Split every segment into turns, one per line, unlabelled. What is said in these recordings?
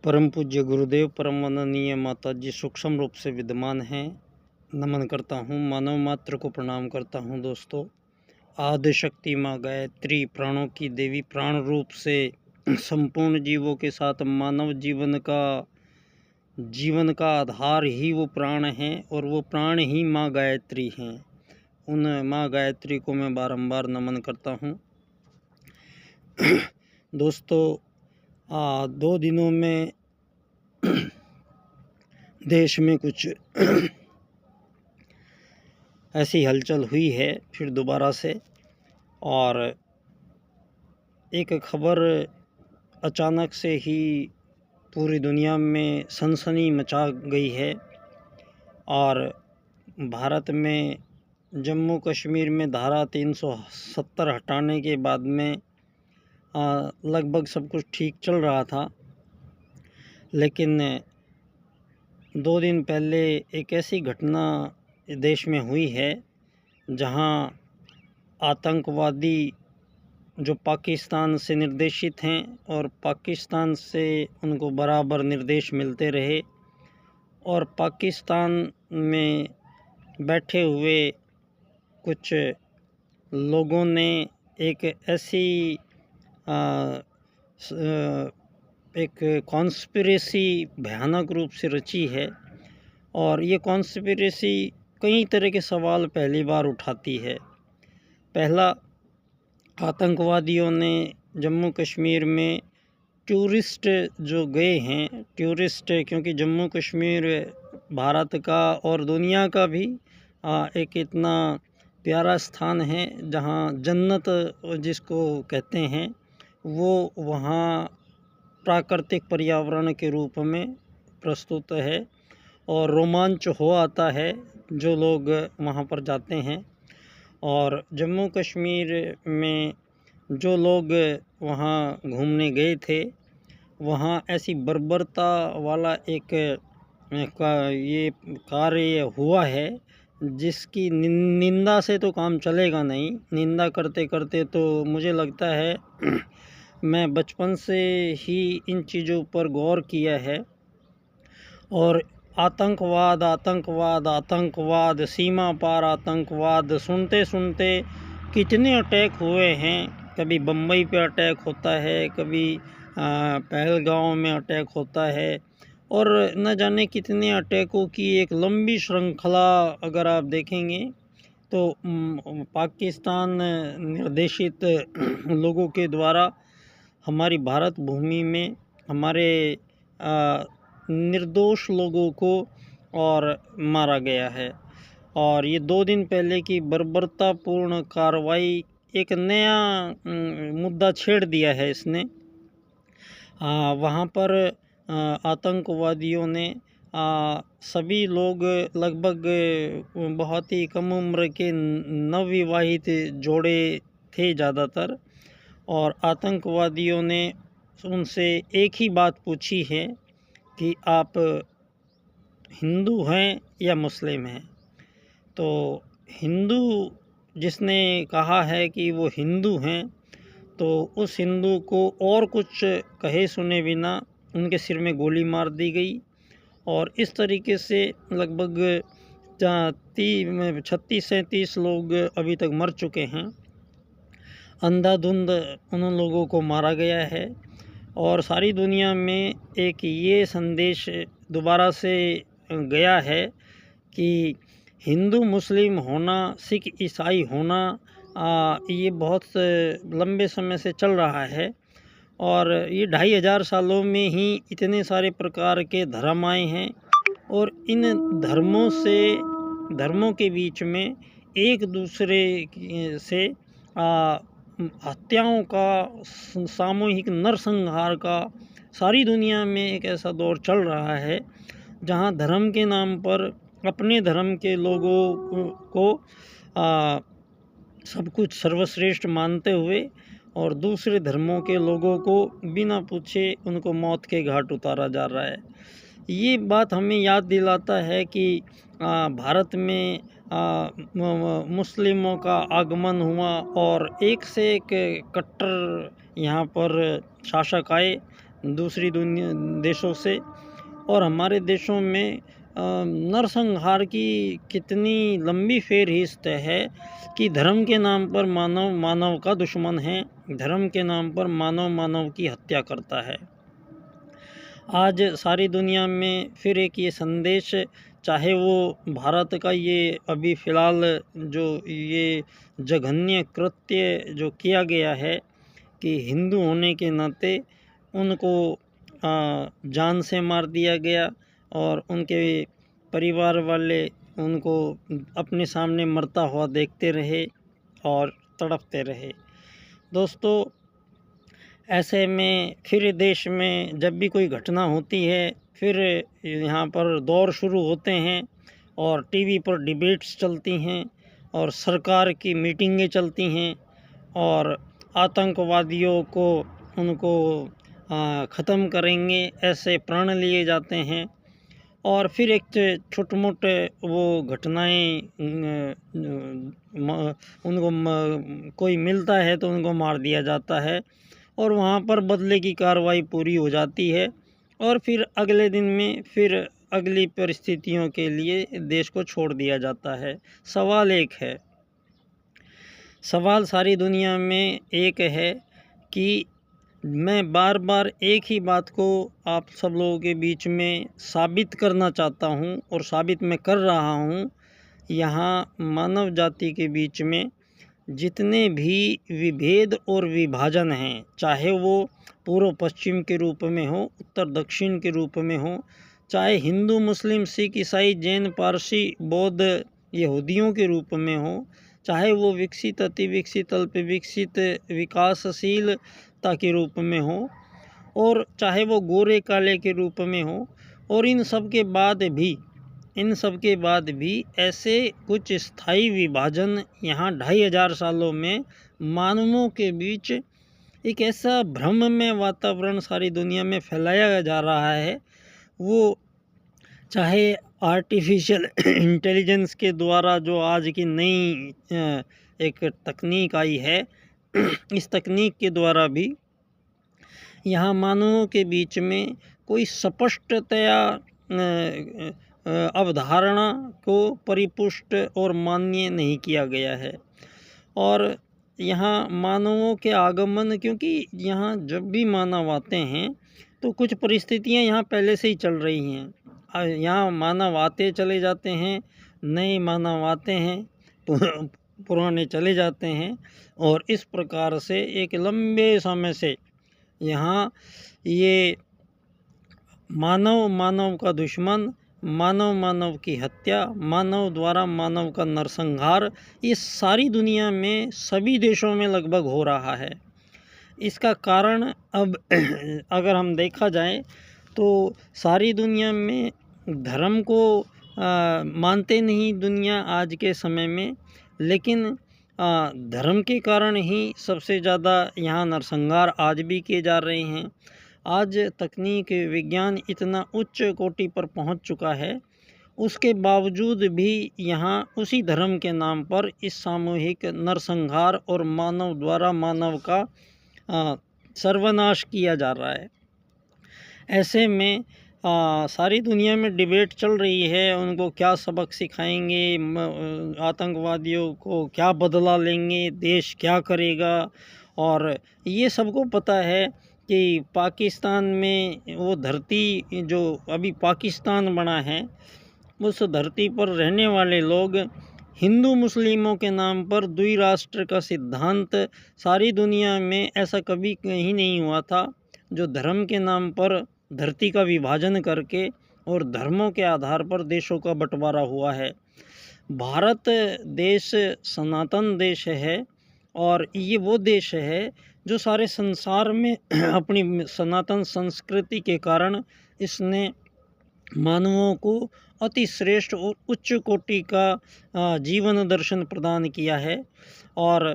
परम पूज्य गुरुदेव, परम वंदनीय माता जी सूक्ष्म रूप से विद्यमान हैं। नमन करता हूँ, मानव मात्र को प्रणाम करता हूँ। दोस्तों, आदि शक्ति माँ गायत्री, प्राणों की देवी, प्राण रूप से संपूर्ण जीवों के साथ मानव जीवन का आधार ही वो प्राण हैं और वो प्राण ही माँ गायत्री हैं। उन माँ गायत्री को मैं बारंबार नमन करता हूँ। दोस्तों, 2 दिनों में देश में कुछ ऐसी हलचल हुई है फिर दोबारा से, और एक खबर अचानक से ही पूरी दुनिया में सनसनी मचा गई है। और भारत में जम्मू कश्मीर में धारा 370 हटाने के बाद में लगभग सब कुछ ठीक चल रहा था, लेकिन 2 दिन पहले एक ऐसी घटना देश में हुई है जहां आतंकवादी जो पाकिस्तान से निर्देशित हैं और पाकिस्तान से उनको बराबर निर्देश मिलते रहे, और पाकिस्तान में बैठे हुए कुछ लोगों ने एक ऐसी एक कॉन्स्पिरेसी भयानक रूप से रची है। और ये कॉन्स्पिरेसी कई तरह के सवाल पहली बार उठाती है। पहला, आतंकवादियों ने जम्मू कश्मीर में टूरिस्ट जो गए हैं, टूरिस्ट, क्योंकि जम्मू कश्मीर भारत का और दुनिया का भी एक इतना प्यारा स्थान है जहां जन्नत जिसको कहते हैं, वो वहां प्राकृतिक पर्यावरण के रूप में प्रस्तुत है और रोमांच हो आता है जो लोग वहां पर जाते हैं। और जम्मू कश्मीर में जो लोग वहाँ घूमने गए थे, वहाँ ऐसी बर्बरता वाला एक ये कार्य हुआ है जिसकी निंदा से तो काम चलेगा नहीं। निंदा करते करते तो मुझे लगता है मैं बचपन से ही इन चीज़ों पर गौर किया है। और आतंकवाद आतंकवाद आतंकवाद, सीमा पार आतंकवाद सुनते सुनते कितने अटैक हुए हैं। कभी बम्बई पे अटैक होता है, कभी पहलगांव में अटैक होता है, और न जाने कितने अटैकों की एक लंबी श्रृंखला अगर आप देखेंगे तो पाकिस्तान निर्देशित लोगों के द्वारा हमारी भारत भूमि में हमारे निर्दोष लोगों को और मारा गया है। और ये 2 दिन पहले की बर्बरतापूर्ण कार्रवाई एक नया मुद्दा छेड़ दिया है इसने। वहाँ पर आतंकवादियों ने सभी लोग, लगभग बहुत ही कम उम्र के नवविवाहित जोड़े थे ज़्यादातर, और आतंकवादियों ने उनसे एक ही बात पूछी है कि आप हिंदू हैं या मुस्लिम हैं। तो हिंदू जिसने कहा है कि वो हिंदू हैं, तो उस हिंदू को और कुछ कहे सुने बिना उनके सिर में गोली मार दी गई। और इस तरीके से लगभग 36-37 लोग अभी तक मर चुके हैं। अंधाधुंध उन लोगों को मारा गया है। और सारी दुनिया में एक ये संदेश दोबारा से गया है कि हिंदू मुस्लिम होना, सिख ईसाई होना, ये बहुत लंबे समय से चल रहा है। और ये 2500 सालों में ही इतने सारे प्रकार के धर्म आए हैं, और इन धर्मों के बीच में एक दूसरे से हत्याओं का, सामूहिक नरसंहार का सारी दुनिया में एक ऐसा दौर चल रहा है जहां धर्म के नाम पर अपने धर्म के लोगों को सब कुछ सर्वश्रेष्ठ मानते हुए और दूसरे धर्मों के लोगों को बिना पूछे उनको मौत के घाट उतारा जा रहा है। ये बात हमें याद दिलाता है कि भारत में मुस्लिमों का आगमन हुआ और एक से एक कट्टर यहाँ पर शासक आए दूसरी दुनिया देशों से। और हमारे देशों में नरसंहार की कितनी लंबी फहरिस्त है कि धर्म के नाम पर मानव मानव का दुश्मन है, धर्म के नाम पर मानव मानव की हत्या करता है। आज सारी दुनिया में फिर एक ये संदेश, चाहे वो भारत का ये अभी फ़िलहाल जो ये जघन्य कृत्य जो किया गया है कि हिंदू होने के नाते उनको जान से मार दिया गया और उनके परिवार वाले उनको अपने सामने मरता हुआ देखते रहे और तड़पते रहे। दोस्तों, ऐसे में फिर देश में जब भी कोई घटना होती है, फिर यहाँ पर दौर शुरू होते हैं और टीवी पर डिबेट्स चलती हैं और सरकार की मीटिंगें चलती हैं और आतंकवादियों को उनको ख़त्म करेंगे ऐसे प्रण लिए जाते हैं। और फिर एक छोटे मोटे वो घटनाएं उनको कोई मिलता है तो उनको मार दिया जाता है और वहाँ पर बदले की कार्रवाई पूरी हो जाती है और फिर अगले दिन में फिर अगली परिस्थितियों के लिए देश को छोड़ दिया जाता है। सवाल एक है, सवाल सारी दुनिया में एक है कि मैं बार बार एक ही बात को आप सब लोगों के बीच में साबित करना चाहता हूँ और साबित मैं कर रहा हूँ। यहाँ मानव जाति के बीच में जितने भी विभेद और विभाजन हैं, चाहे वो पूर्व पश्चिम के रूप में हो, उत्तर दक्षिण के रूप में हो, चाहे हिंदू मुस्लिम सिख ईसाई जैन पारसी बौद्ध यहूदियों के रूप में हो, चाहे वो विकसित अति विकसित अल्प विकसित विकासशीलता के रूप में हो और चाहे वो गोरे काले के रूप में हो, और इन सब के बाद भी ऐसे कुछ स्थायी विभाजन यहाँ 2500 सालों में मानवों के बीच एक ऐसा भ्रममय वातावरण सारी दुनिया में फैलाया जा रहा है। वो चाहे आर्टिफिशियल इंटेलिजेंस के द्वारा जो आज की नई एक तकनीक आई है, इस तकनीक के द्वारा भी यहाँ मानवों के बीच में कोई स्पष्टतया अवधारणा को परिपुष्ट और मान्य नहीं किया गया है। और यहाँ मानवों के आगमन, क्योंकि यहाँ जब भी मानव आते हैं तो कुछ परिस्थितियाँ यहाँ पहले से ही चल रही हैं। यहाँ मानव आते चले जाते हैं, नए मानव आते हैं, पुराने चले जाते हैं और इस प्रकार से एक लंबे समय से यहाँ ये मानव मानव का दुश्मन, मानव मानव की हत्या, मानव द्वारा मानव का नरसंहार ये सारी दुनिया में सभी देशों में लगभग हो रहा है। इसका कारण अब अगर हम देखा जाए तो सारी दुनिया में धर्म को मानते नहीं दुनिया आज के समय में, लेकिन धर्म के कारण ही सबसे ज़्यादा यहाँ नरसंहार आज भी किए जा रहे हैं। आज तकनीक विज्ञान इतना उच्च कोटि पर पहुँच चुका है, उसके बावजूद भी यहाँ उसी धर्म के नाम पर इस सामूहिक नरसंहार और मानव द्वारा मानव का सर्वनाश किया जा रहा है। ऐसे में सारी दुनिया में डिबेट चल रही है, उनको क्या सबक सिखाएंगे, आतंकवादियों को क्या बदला लेंगे, देश क्या करेगा। और ये सबको पता है कि पाकिस्तान में वो धरती जो अभी पाकिस्तान बना है, उस धरती पर रहने वाले लोग हिंदू मुस्लिमों के नाम पर द्विराष्ट्र का सिद्धांत, सारी दुनिया में ऐसा कभी कहीं नहीं हुआ था जो धर्म के नाम पर धरती का विभाजन करके और धर्मों के आधार पर देशों का बंटवारा हुआ है। भारत देश सनातन देश है और ये वो देश है जो सारे संसार में अपनी सनातन संस्कृति के कारण इसने मानवों को अति श्रेष्ठ और उच्च कोटि का जीवन दर्शन प्रदान किया है और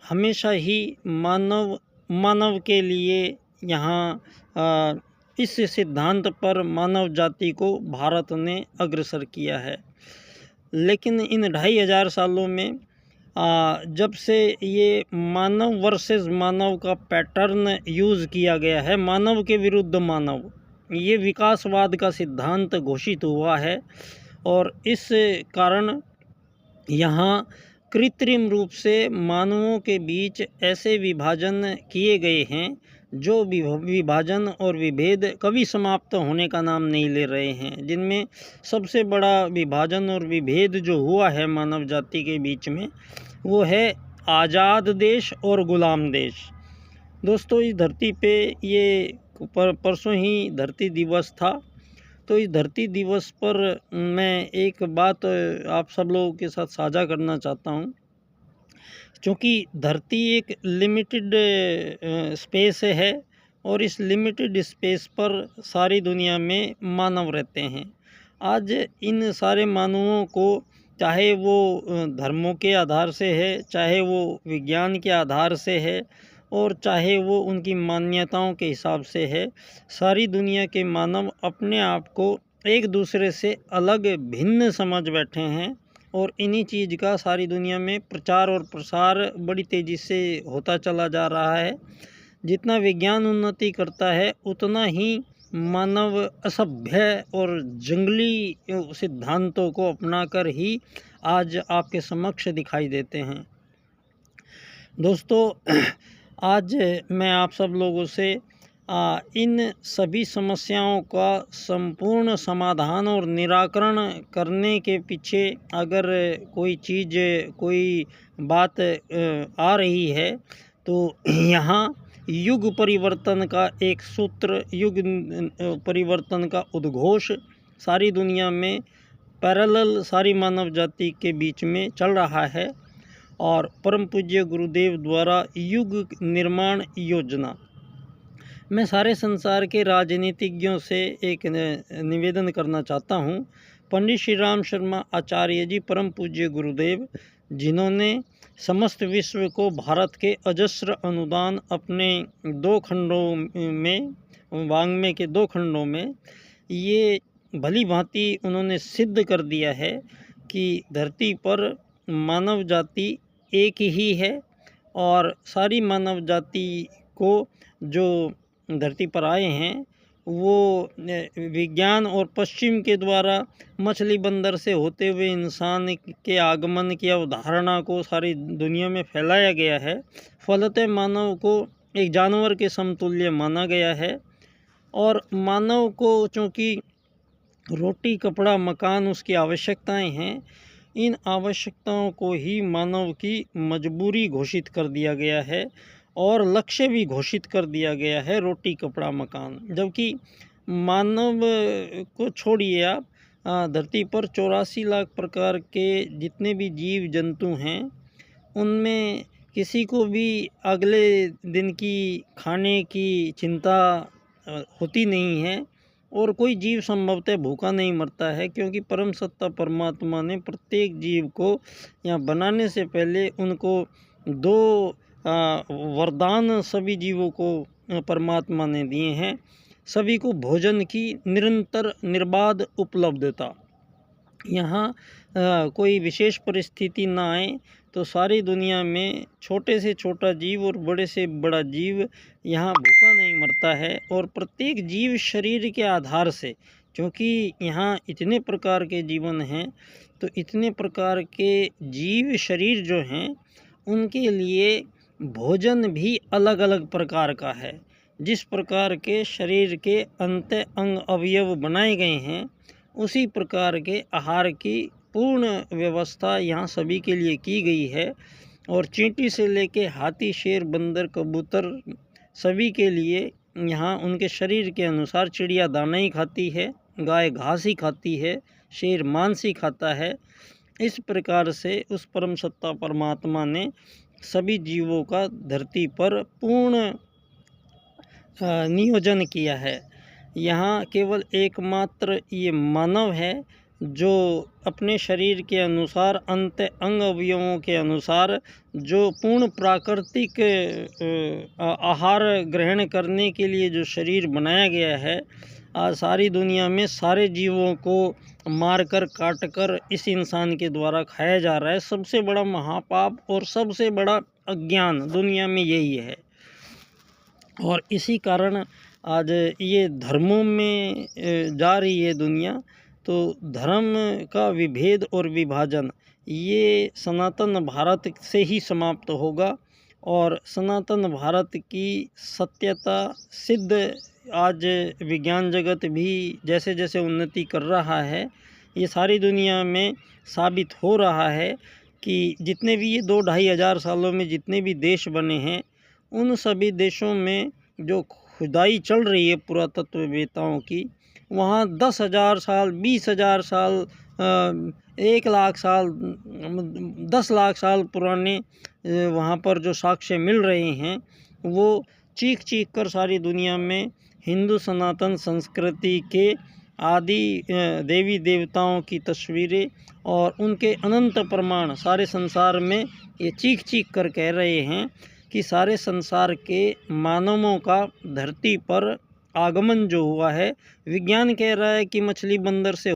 हमेशा ही मानव के लिए यहाँ इस सिद्धांत पर मानव जाति को भारत ने अग्रसर किया है। लेकिन इन 2500 सालों में जब से ये मानव वर्सेस मानव का पैटर्न यूज़ किया गया है, मानव के विरुद्ध मानव, ये विकासवाद का सिद्धांत घोषित हुआ है। और इस कारण यहाँ कृत्रिम रूप से मानवों के बीच ऐसे विभाजन किए गए हैं जो विभाजन और विभेद कभी समाप्त होने का नाम नहीं ले रहे हैं। जिनमें सबसे बड़ा विभाजन और विभेद जो हुआ है मानव जाति के बीच में, वो है आज़ाद देश और ग़ुलाम देश। दोस्तों, इस धरती पे ये परसों ही धरती दिवस था। तो इस धरती दिवस पर मैं एक बात आप सब लोगों के साथ साझा करना चाहता हूँ। क्योंकि धरती एक लिमिटेड स्पेस है और इस लिमिटेड स्पेस पर सारी दुनिया में मानव रहते हैं। आज इन सारे मानवों को, चाहे वो धर्मों के आधार से है, चाहे वो विज्ञान के आधार से है, और चाहे वो उनकी मान्यताओं के हिसाब से है, सारी दुनिया के मानव अपने आप को एक दूसरे से अलग भिन्न समझ बैठे हैं। और इन्हीं चीज़ का सारी दुनिया में प्रचार और प्रसार बड़ी तेज़ी से होता चला जा रहा है। जितना विज्ञान उन्नति करता है, उतना ही मानव असभ्य और जंगली सिद्धांतों को अपनाकर ही आज आपके समक्ष दिखाई देते हैं। दोस्तों, आज मैं आप सब लोगों से इन सभी समस्याओं का संपूर्ण समाधान और निराकरण करने के पीछे अगर कोई चीज़, कोई बात आ रही है, तो यहाँ युग परिवर्तन का एक सूत्र, युग परिवर्तन का उद्घोष सारी दुनिया में पैरेलल सारी मानव जाति के बीच में चल रहा है। और परम पूज्य गुरुदेव द्वारा युग निर्माण योजना, मैं सारे संसार के राजनीतिज्ञों से एक निवेदन करना चाहता हूँ। पंडित श्री राम शर्मा आचार्य जी, परम पूज्य गुरुदेव, जिन्होंने समस्त विश्व को भारत के अजस्र अनुदान अपने 2 खंडों में, वाङ्मय के 2 खंडों में, ये भली भांति उन्होंने सिद्ध कर दिया है कि धरती पर मानव जाति एक ही है। और सारी मानव जाति को जो धरती पर आए हैं, वो विज्ञान और पश्चिम के द्वारा मछली बंदर से होते हुए इंसान के आगमन की अवधारणा को सारी दुनिया में फैलाया गया है। फलतः मानव को एक जानवर के समतुल्य माना गया है। और मानव को चूँकि रोटी, कपड़ा, मकान उसकी आवश्यकताएं हैं, इन आवश्यकताओं को ही मानव की मजबूरी घोषित कर दिया गया है और लक्ष्य भी घोषित कर दिया गया है, रोटी, कपड़ा, मकान। जबकि मानव को छोड़िए आप, धरती पर 84 लाख प्रकार के जितने भी जीव जंतु हैं, उनमें किसी को भी अगले दिन की खाने की चिंता होती नहीं है। और कोई जीव संभवतः भूखा नहीं मरता है, क्योंकि परम सत्ता परमात्मा ने प्रत्येक जीव को यहाँ बनाने से पहले उनको 2 वरदान सभी जीवों को परमात्मा ने दिए हैं। सभी को भोजन की निरंतर निर्बाध उपलब्धता। यहाँ कोई विशेष परिस्थिति ना आए तो सारी दुनिया में छोटे से छोटा जीव और बड़े से बड़ा जीव यहाँ भूखा नहीं मरता है। और प्रत्येक जीव शरीर के आधार से, क्योंकि यहाँ इतने प्रकार के जीवन हैं, तो इतने प्रकार के जीव शरीर जो हैं, उनके लिए भोजन भी अलग अलग प्रकार का है। जिस प्रकार के शरीर के अंत अंग अवयव बनाए गए हैं, उसी प्रकार के आहार की पूर्ण व्यवस्था यहाँ सभी के लिए की गई है। और चींटी से लेके हाथी, शेर, बंदर, कबूतर, सभी के लिए यहाँ उनके शरीर के अनुसार, चिड़िया दाना ही खाती है, गाय घास ही खाती है, शेर मांस ही खाता है। इस प्रकार से उस परम सत्ता परमात्मा ने सभी जीवों का धरती पर पूर्ण नियोजन किया है। यहाँ केवल एकमात्र ये मानव है जो अपने शरीर के अनुसार, अंत अंग अवयवों के अनुसार, जो पूर्ण प्राकृतिक आहार ग्रहण करने के लिए जो शरीर बनाया गया है, आज सारी दुनिया में सारे जीवों को मारकर काटकर इस इंसान के द्वारा खाया जा रहा है। सबसे बड़ा महापाप और सबसे बड़ा अज्ञान दुनिया में यही है। और इसी कारण आज ये धर्मों में जा रही है दुनिया। तो धर्म का विभेद और विभाजन ये सनातन भारत से ही समाप्त होगा। और सनातन भारत की सत्यता सिद्ध आज विज्ञान जगत भी जैसे जैसे उन्नति कर रहा है, ये सारी दुनिया में साबित हो रहा है कि जितने भी ये 2-2.5 हज़ार सालों में जितने भी देश बने हैं, उन सभी देशों में जो खुदाई चल रही है पुरातत्ववेत्ताओं की, वहाँ 10,000 साल, 20,000 साल, 1 लाख साल, 10 लाख साल पुराने वहाँ पर जो साक्ष्य मिल रहे हैं, वो चीख चीख कर सारी दुनिया में हिंदू सनातन संस्कृति के आदि देवी देवताओं की तस्वीरें और उनके अनंत प्रमाण सारे संसार में ये चीख चीख कर कह रहे हैं कि सारे संसार के मानवों का धरती पर आगमन जो हुआ है, विज्ञान कह रहा है कि मछली बंदर से